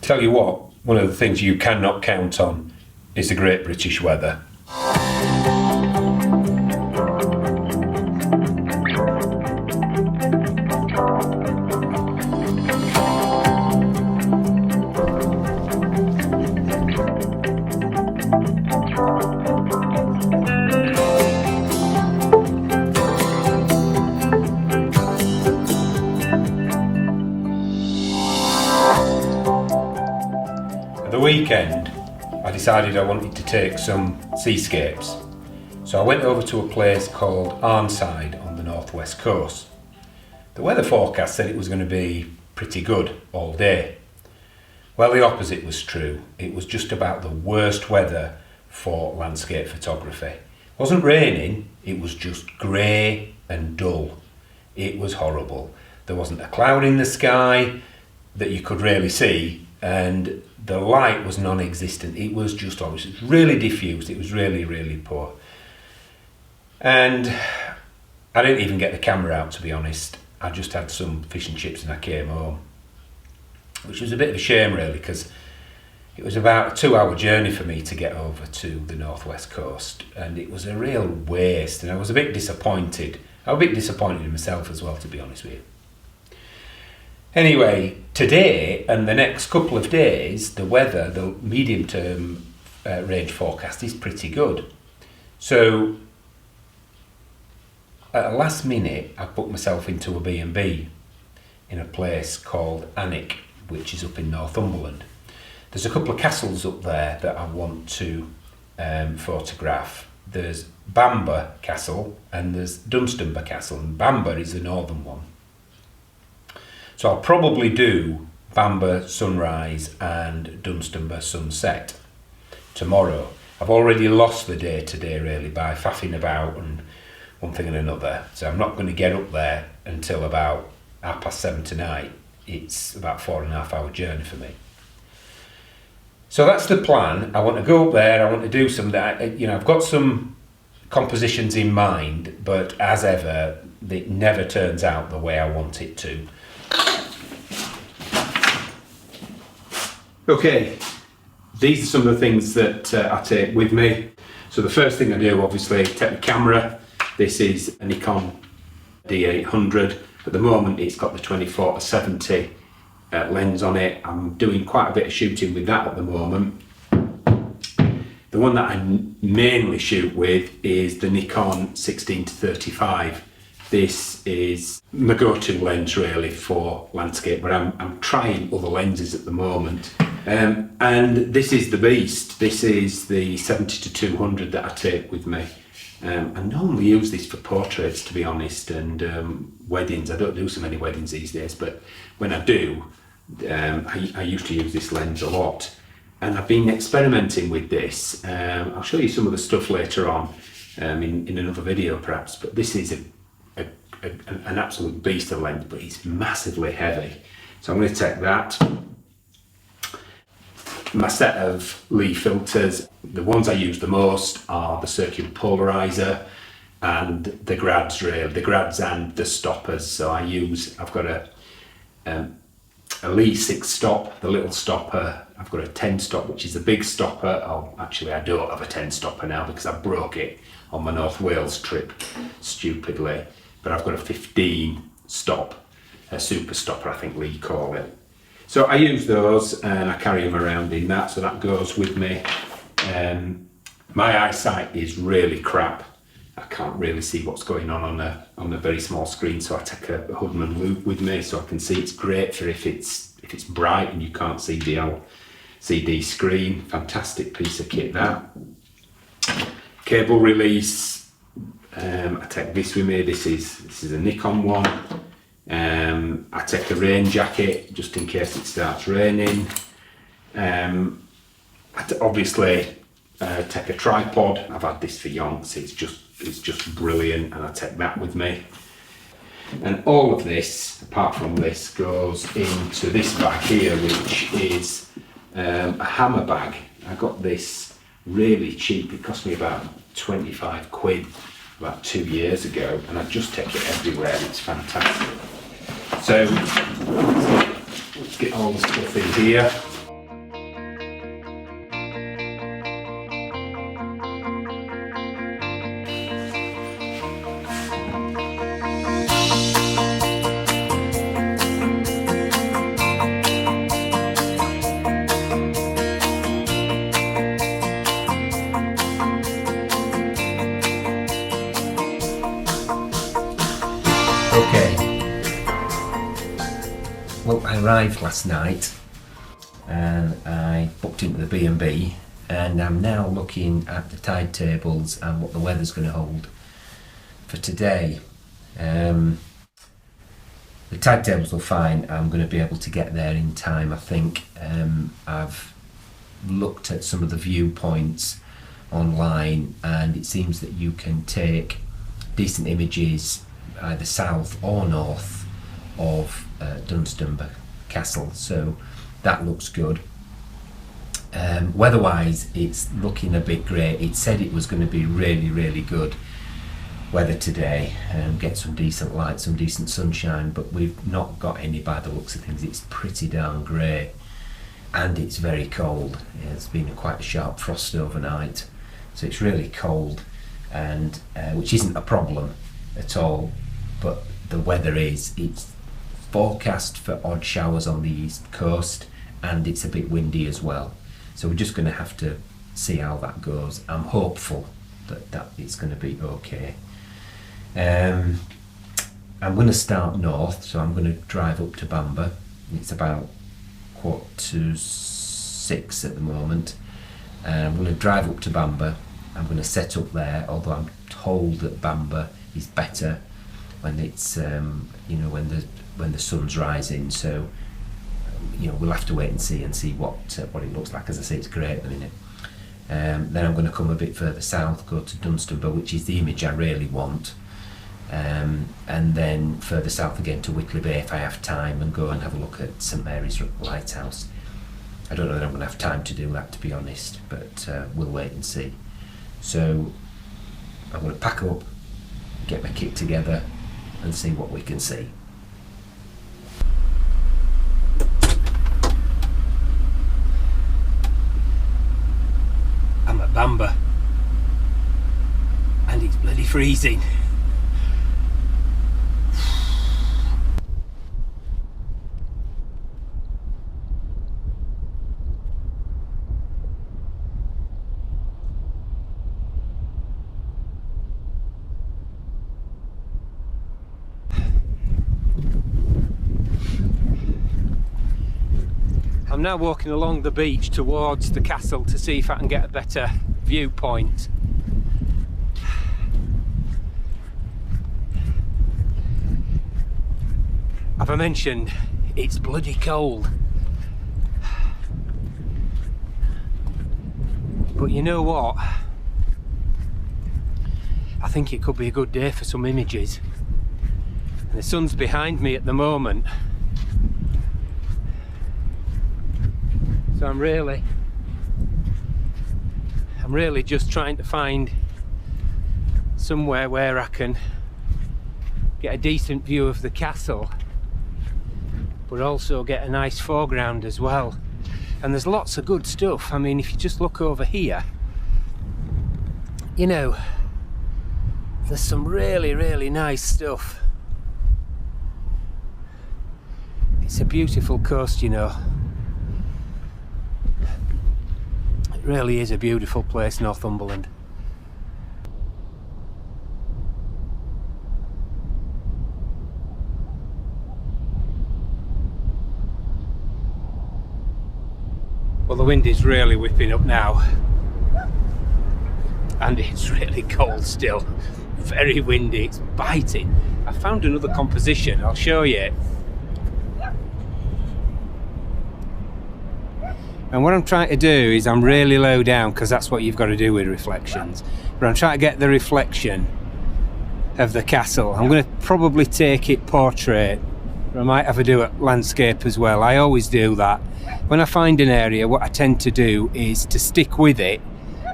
tell you what, one of the things you cannot count on is the Great British weather. At the weekend, I decided I wanted to take some seascapes. So I went over to a place called Arnside on the northwest coast. The weather forecast said it was going to be pretty good all day. Well, the opposite was true. It was just about the worst weather for landscape photography. It wasn't raining, it was just grey and dull. It was horrible. There wasn't a cloud in the sky that you could really see, and the light was non-existent. It was just obvious. It was really diffused. It was really, really poor. And I didn't even get the camera out, to be honest. I just had some fish and chips and I came home, which was a bit of a shame really, because it was about a 2-hour journey for me to get over to the northwest coast, and it was a real waste, and I was a bit disappointed. I was a bit disappointed in myself as well, to be honest with you. Anyway, today and the next couple of days, the weather, the medium-term range forecast is pretty good. So, at the last minute, I booked myself into a B&B in a place called Alnwick, which is up in Northumberland. There's a couple of castles up there that I want to photograph. There's Bambugh Castle and there's Dunstanburgh Castle, and Bambugh is the northern one. So I'll probably do Bambugh sunrise and Dunstanburgh sunset tomorrow. I've already lost the day today really by faffing about and one thing and another. So I'm not going to get up there until about 7:30 tonight. It's about 4.5 hour journey for me. So that's the plan. I want to go up there. I want to do some that, I've got some compositions in mind, but as ever, it never turns out the way I want it to. Okay, these are some of the things that I take with me. So the first thing I do, obviously, take the camera. This is a Nikon D800. At the moment, it's got the 24-70 lens on it. I'm doing quite a bit of shooting with that at the moment. The one that I mainly shoot with is the Nikon 16-35. This is my go-to lens really for landscape, but I'm trying other lenses at the moment. And this is the beast. This is the 70-200 that I take with me. I normally use this for portraits, to be honest, and weddings. I don't do so many weddings these days, but when I do, I used to use this lens a lot. And I've been experimenting with this. I'll show you some of the stuff later on in another video perhaps, but this is an absolute beast of lens, but it's massively heavy. So I'm going to take that. My set of Lee filters, the ones I use the most are the circular polarizer and the grads really, the grads and the stoppers. So I've got a Lee 6 stop, the little stopper. I've got a 10 stop, which is the big stopper. Oh, actually I don't have a 10 stopper now because I broke it on my North Wales trip, stupidly. But I've got a 15 stop, a super stopper I think Lee call it. So I use those and I carry them around in that, so that goes with me. My eyesight is really crap. I can't really see what's going on a very small screen, so I take a Hudman loupe with me so I can see. It's great for if it's bright and you can't see the LCD screen. Fantastic piece of kit that. Cable release. I take this with me. This is a Nikon one. I take a rain jacket just in case it starts raining. Obviously take a tripod. I've had this for yonks. It's just brilliant, and I take that with me. And all of this, apart from this, goes into this bag here, which is a hammer bag. I got this really cheap. It cost me about 25 quid about 2 years ago, and I just take it everywhere. It's fantastic. So let's get all the stuff in here. arrived last night and I booked into the B&B, and I'm now looking at the tide tables and what the weather's going to hold for today. The tide tables will fine. I'm going to be able to get there in time, I think. I've looked at some of the viewpoints online, and it seems that you can take decent images either south or north of Dunstanburgh Castle, so that looks good. Weather-wise, it's looking a bit grey. It said it was going to be really good weather today, and get some decent light, some decent sunshine, but we've not got any by the looks of things. It's pretty darn grey, and it's very cold. It's been quite a sharp frost overnight, so it's really cold, and which isn't a problem at all, but the weather is, it's forecast for odd showers on the east coast, and it's a bit windy as well, so we're just going to have to see how that goes. I'm hopeful that it's going to be okay. I'm going to start north, so I'm going to drive up to Bambugh. It's about 5:45 at the moment. I'm going to drive up to Bambugh. I'm going to set up there, although I'm told that Bambugh is better when it's when the sun's rising, so we'll have to wait and see what it looks like. As I say, it's great at the minute. Then I'm going to come a bit further south, go to Dunstanburgh, which is the image I really want, and then further south again to Whitley Bay if I have time, and go and have a look at St Mary's Lighthouse. I don't know that I'm going to have time to do that, to be honest, but we'll wait and see. So I'm going to pack up, get my kit together, and see what we can see. I'm at Bambugh, and it's bloody freezing. I'm now walking along the beach towards the castle to see if I can get a better viewpoint. Have I mentioned it's bloody cold? But you know what? I think it could be a good day for some images. And the sun's behind me at the moment. So I'm really just trying to find somewhere where I can get a decent view of the castle, but also get a nice foreground as well. And there's lots of good stuff. I mean, if you just look over here, there's some really nice stuff. It's a beautiful coast, It really is a beautiful place, Northumberland. Well, the wind is really whipping up now, and it's really cold still. Very windy, it's biting. I found another composition, I'll show you. And what I'm trying to do is, I'm really low down, because that's what you've got to do with reflections. But I'm trying to get the reflection of the castle. I'm going to probably take it portrait, but I might have to do it landscape as well. I always do that. When I find an area, what I tend to do is to stick with it,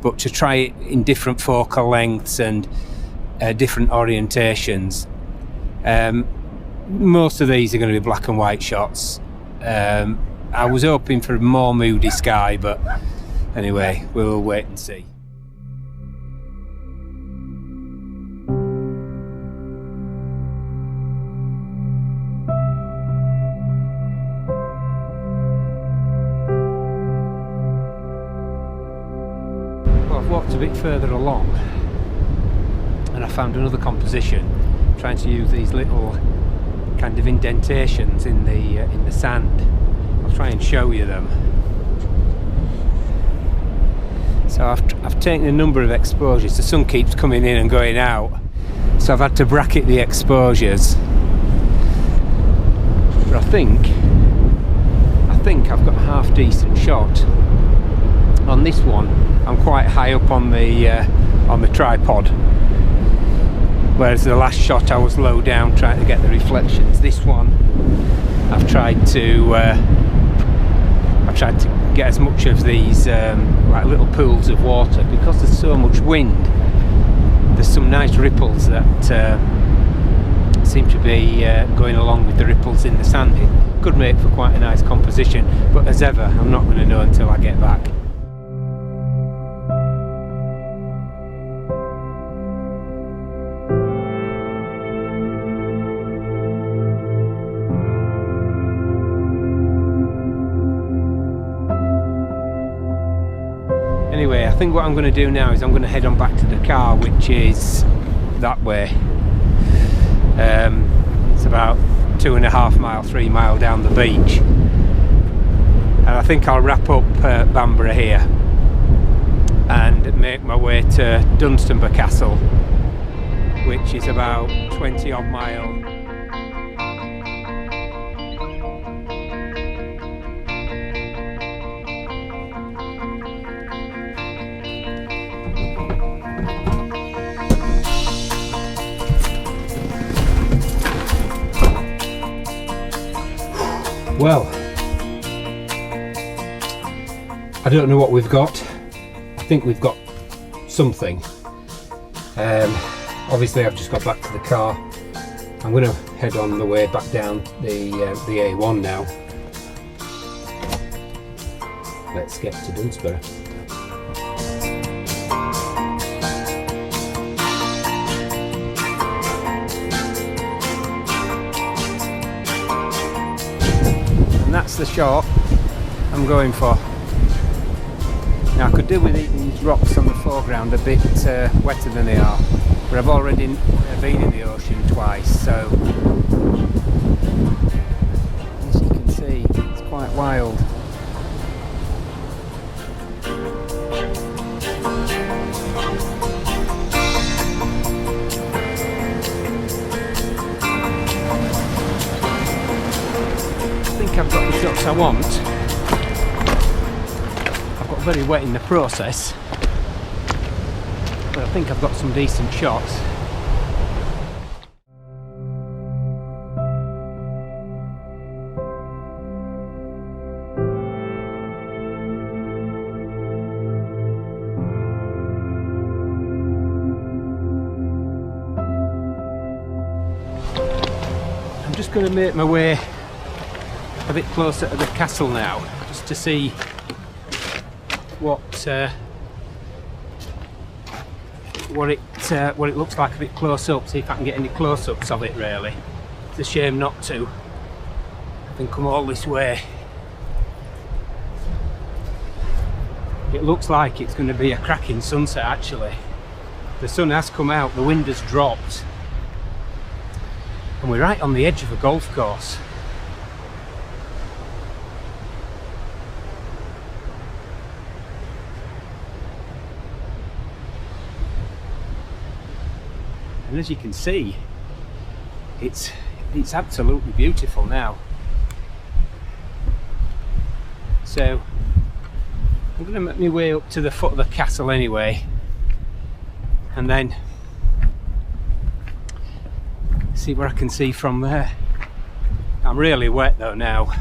but to try it in different focal lengths and different orientations. Most of these are going to be black and white shots. I was hoping for a more moody sky, but anyway, we'll wait and see. Well, I've walked a bit further along and I found another composition, trying to use these little kind of indentations in the sand. I'll try and show you them. So I've taken a number of exposures. The sun keeps coming in and going out, so I've had to bracket the exposures. But I think I've got a half decent shot. On this one, I'm quite high up on the tripod, whereas the last shot I was low down trying to get the reflections. This one, I've tried to get as much of these like little pools of water, because there's so much wind. There's some nice ripples that seem to be going along with the ripples in the sand. It could make for quite a nice composition, but as ever, I'm not going to know until I get back. Anyway, I think what I'm going to do now is I'm going to head on back to the car, which is that way. It's about 2.5 mile, 3 mile down the beach, and I think I'll wrap up Bambugh here and make my way to Dunstanburgh Castle, which is about 20 odd mile. Well, I don't know what we've got. I think we've got something. Obviously I've just got back to the car. I'm going to head on the way back down the A1 now. Let's get to Dunstanburgh. And that's the shot I'm going for. Now I could do with these rocks on the foreground a bit wetter than they are, but I've already been in the ocean twice, so as you can see, it's quite wild. I've got the shots I want. I've got very wet in the process, but I think I've got some decent shots. I'm just going to make my way a bit closer to the castle now, just to see what it looks like a bit close up, see if I can get any close-ups of it really. It's a shame not to. I can come all this way. It looks like it's going to be a cracking sunset actually. The sun has come out, the wind has dropped, and we're right on the edge of a golf course. And as you can see, it's absolutely beautiful now. So I'm going to make my way up to the foot of the castle anyway, and then see what I can see from there. I'm really wet though now.